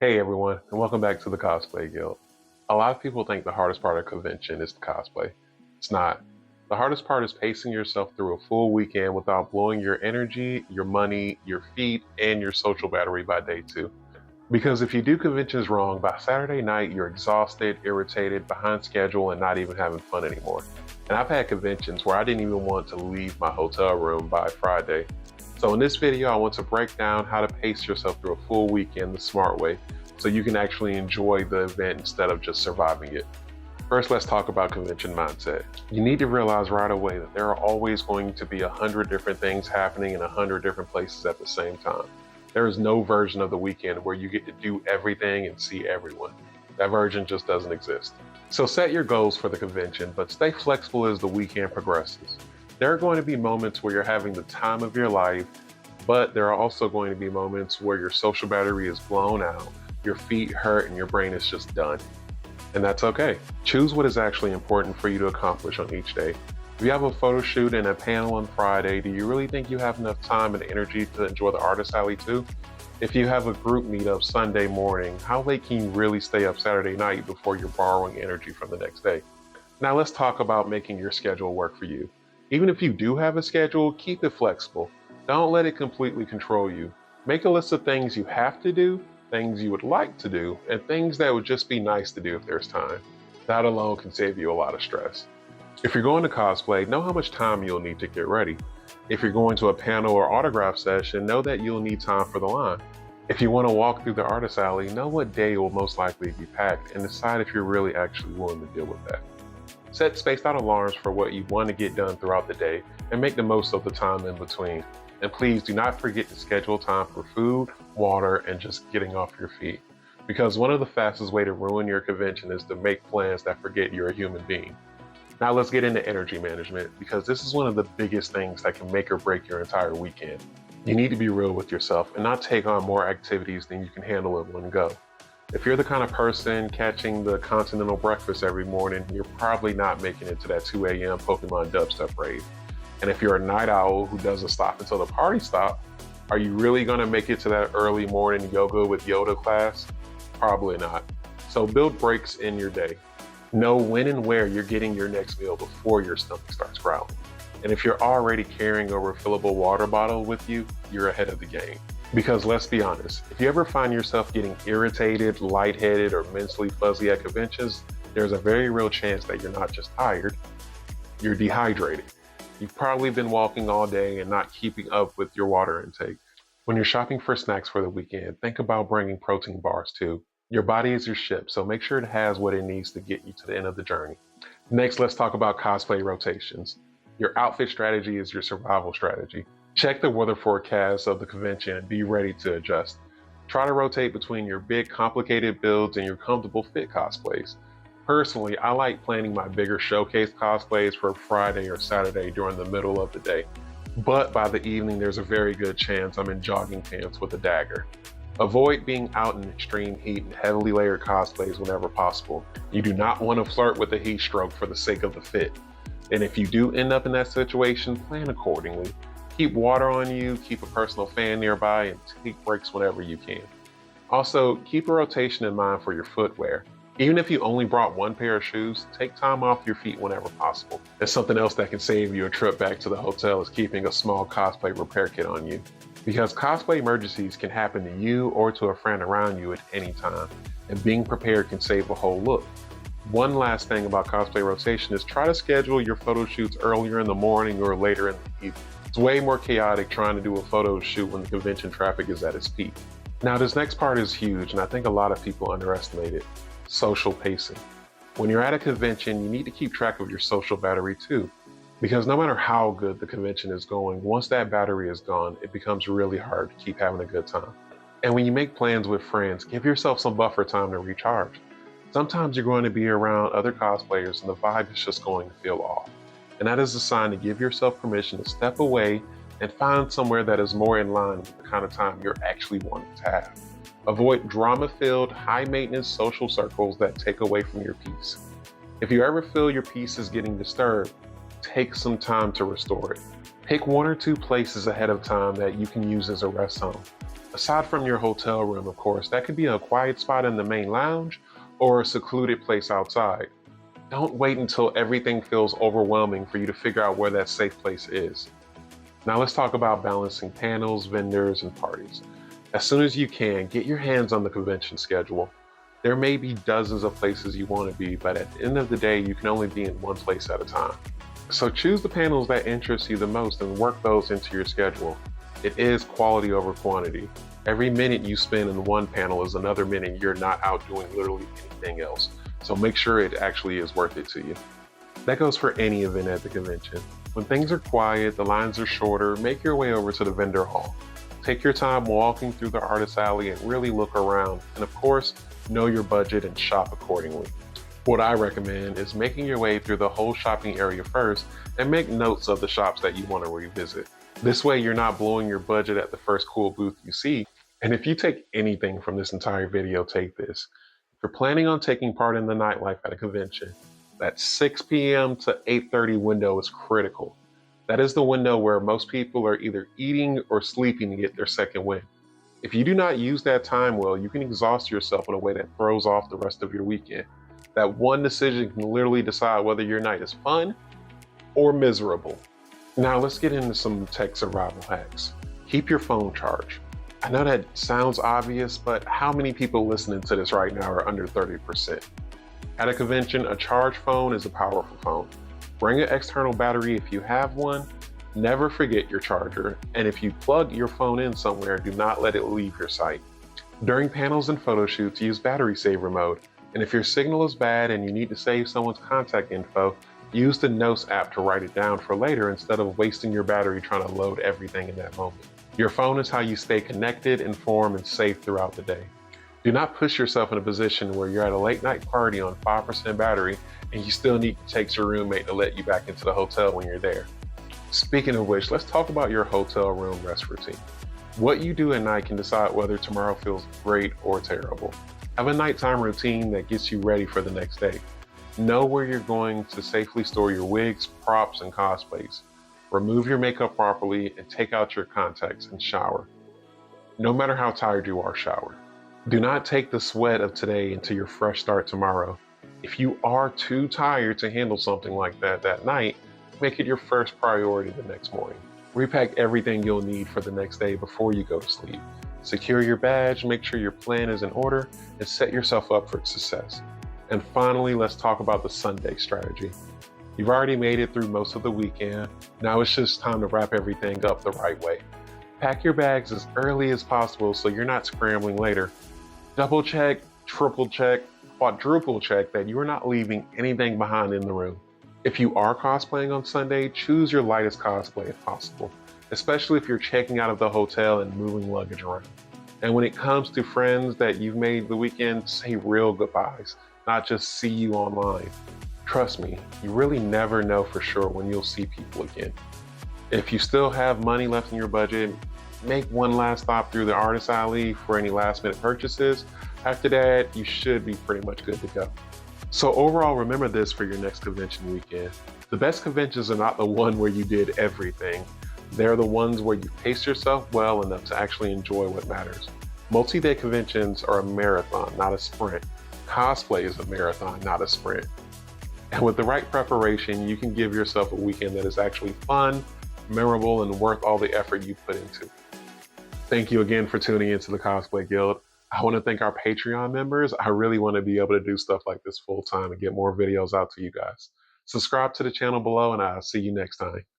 Hey everyone, and welcome back to the Cosplay Guild. A lot of people think the hardest part of convention is the cosplay. It's not. The hardest part is pacing yourself through a full weekend without blowing your energy, your money, your feet, and your social battery by day two. Because if you do conventions wrong, by Saturday night you're exhausted, irritated, behind schedule, and not even having fun anymore. And I've had conventions where I didn't even want to leave my hotel room by Friday. So in this video, I want to break down how to pace yourself through a full weekend the smart way so you can actually enjoy the event instead of just surviving it. First, let's talk about convention mindset. You need to realize right away that there are always going to be 100 different things happening in 100 different places at the same time. There is no version of the weekend where you get to do everything and see everyone. That version just doesn't exist. So set your goals for the convention, but stay flexible as the weekend progresses. There are going to be moments where you're having the time of your life, but there are also going to be moments where your social battery is blown out, your feet hurt, and your brain is just done. And that's okay. Choose what is actually important for you to accomplish on each day. If you have a photo shoot and a panel on Friday, do you really think you have enough time and energy to enjoy the artist alley too? If you have a group meetup Sunday morning, how late can you really stay up Saturday night before you're borrowing energy from the next day? Now let's talk about making your schedule work for you. Even if you do have a schedule, keep it flexible. Don't let it completely control you. Make a list of things you have to do, things you would like to do, and things that would just be nice to do if there's time. That alone can save you a lot of stress. If you're going to cosplay, know how much time you'll need to get ready. If you're going to a panel or autograph session, know that you'll need time for the line. If you want to walk through the artist alley, know what day will most likely be packed and decide if you're really actually willing to deal with that. Set spaced out alarms for what you want to get done throughout the day and make the most of the time in between. And please do not forget to schedule time for food, water, and just getting off your feet. Because one of the fastest way to ruin your convention is to make plans that forget you're a human being. Now let's get into energy management, because this is one of the biggest things that can make or break your entire weekend. You need to be real with yourself and not take on more activities than you can handle in one go. If you're the kind of person catching the continental breakfast every morning, you're probably not making it to that 2 a.m. Pokemon dubstep rave. And if you're a night owl who doesn't stop until the party stops, are you really gonna make it to that early morning yoga with Yoda class? Probably not. So build breaks in your day. Know when and where you're getting your next meal before your stomach starts growling. And if you're already carrying a refillable water bottle with you, you're ahead of the game. Because let's be honest, if you ever find yourself getting irritated, lightheaded, or mentally fuzzy at conventions, there's a very real chance that you're not just tired, you're dehydrated. You've probably been walking all day and not keeping up with your water intake. When you're shopping for snacks for the weekend, think about bringing protein bars too. Your body is your ship, so make sure it has what it needs to get you to the end of the journey. Next, let's talk about cosplay rotations. Your outfit strategy is your survival strategy. Check the weather forecast of the convention and be ready to adjust. Try to rotate between your big complicated builds and your comfortable fit cosplays. Personally, I like planning my bigger showcase cosplays for Friday or Saturday during the middle of the day. But by the evening, there's a very good chance I'm in jogging pants with a dagger. Avoid being out in extreme heat and heavily layered cosplays whenever possible. You do not want to flirt with a heat stroke for the sake of the fit. And if you do end up in that situation, plan accordingly. Keep water on you, keep a personal fan nearby, and take breaks whenever you can. Also, keep a rotation in mind for your footwear. Even if you only brought one pair of shoes, take time off your feet whenever possible. And something else that can save you a trip back to the hotel is keeping a small cosplay repair kit on you. Because cosplay emergencies can happen to you or to a friend around you at any time, and being prepared can save a whole look. One last thing about cosplay rotation is try to schedule your photo shoots earlier in the morning or later in the evening. It's way more chaotic trying to do a photo shoot when the convention traffic is at its peak. Now this next part is huge, and I think a lot of people underestimate it. Social pacing. When you're at a convention, you need to keep track of your social battery too. Because no matter how good the convention is going, once that battery is gone, it becomes really hard to keep having a good time. And when you make plans with friends, give yourself some buffer time to recharge. Sometimes you're going to be around other cosplayers and the vibe is just going to feel off. And that is a sign to give yourself permission to step away and find somewhere that is more in line with the kind of time you're actually wanting to have. Avoid drama-filled, high-maintenance social circles that take away from your peace. If you ever feel your peace is getting disturbed, take some time to restore it. Pick one or two places ahead of time that you can use as a rest zone. Aside from your hotel room, of course, that could be a quiet spot in the main lounge or a secluded place outside. Don't wait until everything feels overwhelming for you to figure out where that safe place is. Now let's talk about balancing panels, vendors, and parties. As soon as you can, get your hands on the convention schedule. There may be dozens of places you want to be, but at the end of the day, you can only be in one place at a time. So choose the panels that interest you the most and work those into your schedule. It is quality over quantity. Every minute you spend in one panel is another minute you're not out doing literally anything else. So make sure it actually is worth it to you. That goes for any event at the convention. When things are quiet, the lines are shorter, make your way over to the vendor hall. Take your time walking through the artist alley and really look around. And of course, know your budget and shop accordingly. What I recommend is making your way through the whole shopping area first and make notes of the shops that you want to revisit. This way, you're not blowing your budget at the first cool booth you see. And if you take anything from this entire video, take this. If you're planning on taking part in the nightlife at a convention, that 6 p.m. to 8:30 window is critical. That is the window where most people are either eating or sleeping to get their second wind. If you do not use that time well, you can exhaust yourself in a way that throws off the rest of your weekend. That one decision can literally decide whether your night is fun or miserable. Now let's get into some tech survival hacks. Keep your phone charged. I know that sounds obvious, but how many people listening to this right now are under 30%? At a convention, a charged phone is a powerful phone. Bring an external battery if you have one. Never forget your charger. And if you plug your phone in somewhere, do not let it leave your sight. During panels and photo shoots, use battery saver mode. And if your signal is bad and you need to save someone's contact info, use the Notes app to write it down for later instead of wasting your battery trying to load everything in that moment. Your phone is how you stay connected, informed, and safe throughout the day. Do not push yourself in a position where you're at a late night party on 5% battery and you still need to text your roommate to let you back into the hotel when you're there. Speaking of which, let's talk about your hotel room rest routine. What you do at night can decide whether tomorrow feels great or terrible. Have a nighttime routine that gets you ready for the next day. Know where you're going to safely store your wigs, props, and cosplays. Remove your makeup properly and take out your contacts and shower. No matter how tired you are, shower. Do not take the sweat of today into your fresh start tomorrow. If you are too tired to handle something like that night, make it your first priority the next morning. Repack everything you'll need for the next day before you go to sleep. Secure your badge, make sure your plan is in order, and set yourself up for success. And finally, let's talk about the Sunday strategy. You've already made it through most of the weekend. Now it's just time to wrap everything up the right way. Pack your bags as early as possible so you're not scrambling later. Double check, triple check, quadruple check that you are not leaving anything behind in the room. If you are cosplaying on Sunday, choose your lightest cosplay if possible, especially if you're checking out of the hotel and moving luggage around. And when it comes to friends that you've made the weekend, say real goodbyes, not just see you online. Trust me, you really never know for sure when you'll see people again. If you still have money left in your budget, make one last stop through the artist alley for any last minute purchases. After that, you should be pretty much good to go. So overall, remember this for your next convention weekend. The best conventions are not the one where you did everything. They're the ones where you pace yourself well enough to actually enjoy what matters. Multi-day conventions are a marathon, not a sprint. Cosplay is a marathon, not a sprint. And with the right preparation, you can give yourself a weekend that is actually fun, memorable, and worth all the effort you put into. Thank you again for tuning into the Cosplay Guild. I want to thank our Patreon members. I really want to be able to do stuff like this full time and get more videos out to you guys. Subscribe to the channel below, and I'll see you next time.